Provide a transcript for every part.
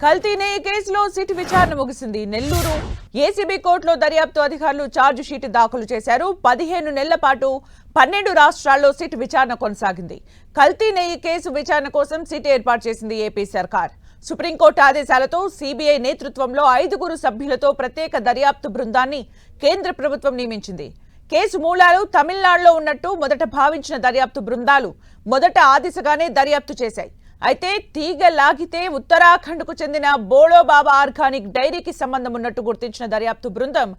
కల్తీ నెయ్యి కేసులో సిట్ విచారణ ముగిసింది. నెల్లూరు ఏసీబీ కోర్టులో దర్యాప్తు అధికారులు ఛార్జ్ షీట్ దాఖలు చేశారు. 15 నెలల పాటు 12 రాష్ట్రాల్లో సిట్ విచారణ కొనసాగింది. కల్తీ నెయ్యి కేసు విచారణ కోసం సిట్ ఏర్పాటు చేసింది ఏపీ సర్కార్. సుప్రీంకోర్టు ఆదేశాలతో సిబిఐ నేతృత్వంలో 5 సభ్యులతో ప్రత్యేక దర్యాప్తు బృందాన్ని కేంద్ర ప్రభుత్వం నియమించింది. కేసు మూలాలు తమిళనాడులో ఉన్నట్టు మొదట భావించిన దర్యాప్తు బృందాలు మొదట ఆ దిశగానే దర్యాప్తు చేశాయి. అయితే తీగ లాగితే ఉత్తరాఖండ్కు చెందిన బోలో బాబా ఆర్గానిక్ డైరీకి సంబంధం ఉన్నట్టు గుర్తించిన దర్యాప్తు బృందం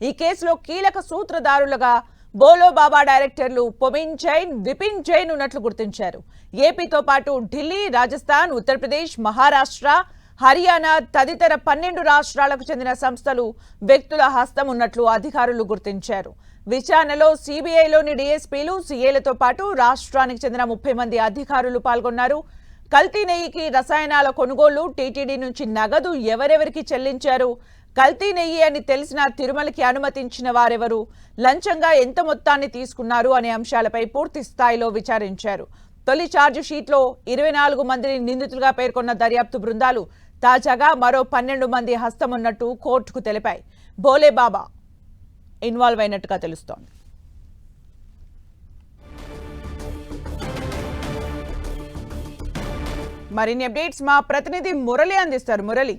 ఈ కేసులో కీలక సూత్రధారులుగా బోలో బాబా డైరెక్టర్లు పొమిన్ జైన్, విపిన్ జైన్ ఉన్నట్లు గుర్తించారు. ఏపీతో పాటు ఢిల్లీ, రాజస్థాన్, ఉత్తరప్రదేశ్, మహారాష్ట్ర, హర్యానా తదితర 12 రాష్ట్రాలకు చెందిన సంస్థలు, వ్యక్తుల హస్తం ఉన్నట్లు అధికారులు గుర్తించారు. విచారణలో సిబిఐలోని డీఎస్పీలు, సీఏలతో పాటు రాష్ట్రానికి చెందిన 30 మంది అధికారులు పాల్గొన్నారు. కల్తీ నెయ్యికి రసాయనాల కొనుగోలు, టీటీడీ నుంచి నగదు ఎవరెవరికి చెల్లించారు, కల్తీ నెయ్యి అని తెలిసిన తిరుమలకి అనుమతించిన వారెవరు, లంచంగా ఎంత మొత్తాన్ని తీసుకున్నారు అనే అంశాలపై పూర్తి స్థాయిలో విచారించారు. తొలి ఛార్జ్ షీట్లో 24 మందిని నిందితులుగా పేర్కొన్న దర్యాప్తు బృందాలు తాజాగా మరో 12 మంది హస్తం ఉన్నట్టు కోర్టుకు తెలిపాయి. భోలే బాబా ఇన్వాల్వ్ అయినట్టుగా తెలుస్తోంది. మరిన్ని అప్డేట్స్ మా ప్రతినిధి మురళి అందిస్తారు. మురళి.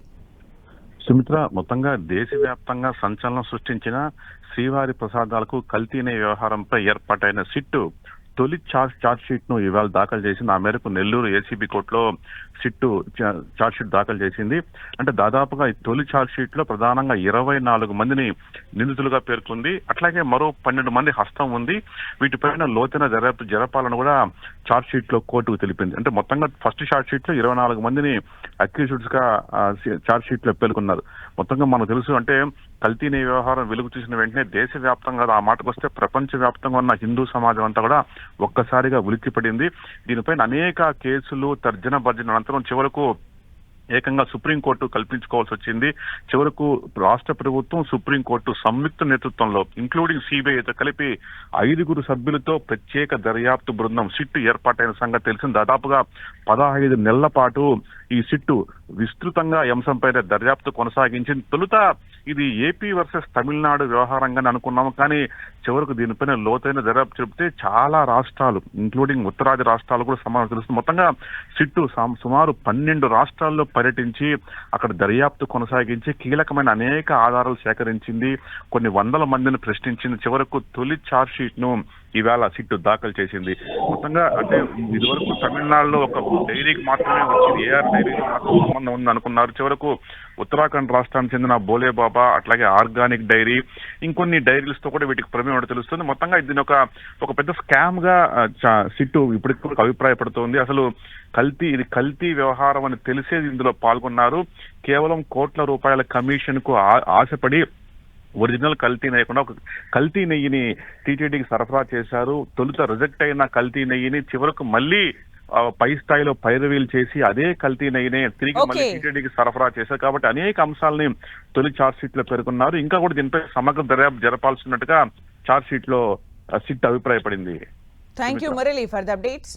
సుమిత్ర, మొత్తంగా దేశవ్యాప్తంగా సంచలనం సృష్టించిన శ్రీవారి ప్రసాదాలకు కల్తీ నెయ్యి వ్యవహారంపై ఏర్పాటైన సిట్టు తొలి ఛార్జ్ షీట్ ను ఇవాళ దాఖలు చేసింది. ఆ మేరకు నెల్లూరు ఏసీబీ కోర్టులో సిట్టు ఛార్జ్ షీట్ దాఖలు చేసింది. అంటే దాదాపుగా ఈ తొలి ఛార్జ్ షీట్ లో ప్రధానంగా 24 మందిని నిందితులుగా పేర్కొంది. అట్లాగే మరో 12 మంది హస్తం ఉంది. వీటిపైన లోతైన దర్యాప్తు జరపాలని కూడా ఛార్జ్ షీట్ లో కోర్టుకు తెలిపింది. అంటే మొత్తంగా ఫస్ట్ ఛార్జ్ షీట్ లో 24 మందిని అక్యూజ్డ్స్ గా ఛార్జ్ షీట్ లో పేర్కొన్నారు. మొత్తంగా మనకు తెలుసు, అంటే కల్తీ నెయ్యి వ్యవహారం వెలుగు చూసిన వెంటనే దేశవ్యాప్తంగా, ఆ మాటకు వస్తే ప్రపంచ వ్యాప్తంగా ఉన్న హిందూ సమాజం అంతా కూడా ఒక్కసారిగా ఉలిక్కిపడింది. దీనిపైన అనేక కేసులు తర్జన భర్జన అనంతరం చివరకు ఏకంగా సుప్రీంకోర్టు కల్పించుకోవాల్సి వచ్చింది. చివరకు రాష్ట్ర ప్రభుత్వం, సుప్రీంకోర్టు సంయుక్త నేతృత్వంలో ఇంక్లూడింగ్ సిబిఐతో కలిపి 5 సభ్యులతో ప్రత్యేక దర్యాప్తు బృందం సిట్టు ఏర్పాటైన సంగతి తెలిసింది. దాదాపుగా 15 నెలల పాటు ఈ సిట్టు విస్తృతంగా అంశంపైన దర్యాప్తు కొనసాగించింది. తొలుత ఇది ఏపీ వర్సెస్ తమిళనాడు వ్యవహారంగానే అనుకున్నాము, కానీ చివరకు దీనిపైన లోతైన దర్యాప్తు చెబితే చాలా రాష్ట్రాలు ఇంక్లూడింగ్ ఉత్తరాది రాష్ట్రాలు కూడా సమానం తెలుస్తుంది. మొత్తంగా సిట్టు సుమారు 12 రాష్ట్రాల్లో పర్యటించి అక్కడ దర్యాప్తు కొనసాగించి కీలకమైన అనేక ఆధారాలు సేకరించింది. కొన్ని వందల మందిని ప్రశ్నించింది. చివరకు తొలి ఛార్జ్ షీట్ ను ఈవేళ సిట్టు దాఖలు చేసింది. మొత్తంగా అంటే ఇదివరకు తమిళనాడులో ఒక డైరీకి మాత్రమే వచ్చింది, ఏఆర్ డైరీకి మాత్రం సంబంధం ఉంది అనుకున్నారు. చివరకు ఉత్తరాఖండ్ రాష్ట్రానికి చెందిన బోలే బాబా, అట్లాగే ఆర్గానిక్ డైరీ, ఇంకొన్ని డైరీలతో కూడా వీటికి ప్రమేయం తెలుస్తుంది. మొత్తంగా దీని ఒక పెద్ద స్కామ్ గా సిట్టు ఇప్పటికి అభిప్రాయపడుతోంది. అసలు ఇది కల్తీ వ్యవహారం అని తెలిసేది ఇందులో పాల్గొన్నారు. కేవలం కోట్ల రూపాయల కమిషన్ కు ఆశపడి ఒరిజినల్ కల్తీ నెయ్యకుండా ఒక కల్తీ నెయ్యిని టీటీడీకి సరఫరా చేశారు. తొలుత రిజెక్ట్ అయిన కల్తీ నెయ్యిని చివరకు మళ్ళీ పై స్థాయిలో పైరవీలు చేసి అదే కల్తీ నెయ్యినే తిరిగి మళ్ళీ టీటీడీకి సరఫరా చేశారు. కాబట్టి అనేక అంశాలని తొలి ఛార్జ్ షీట్ లో పేర్కొన్నారు. ఇంకా కూడా దీనిపై సమగ్ర దర్యాప్తు జరపాల్సినట్టుగా ఛార్జ్ షీట్ లో సిట్ అభిప్రాయపడింది. Thank you Murali for the updates.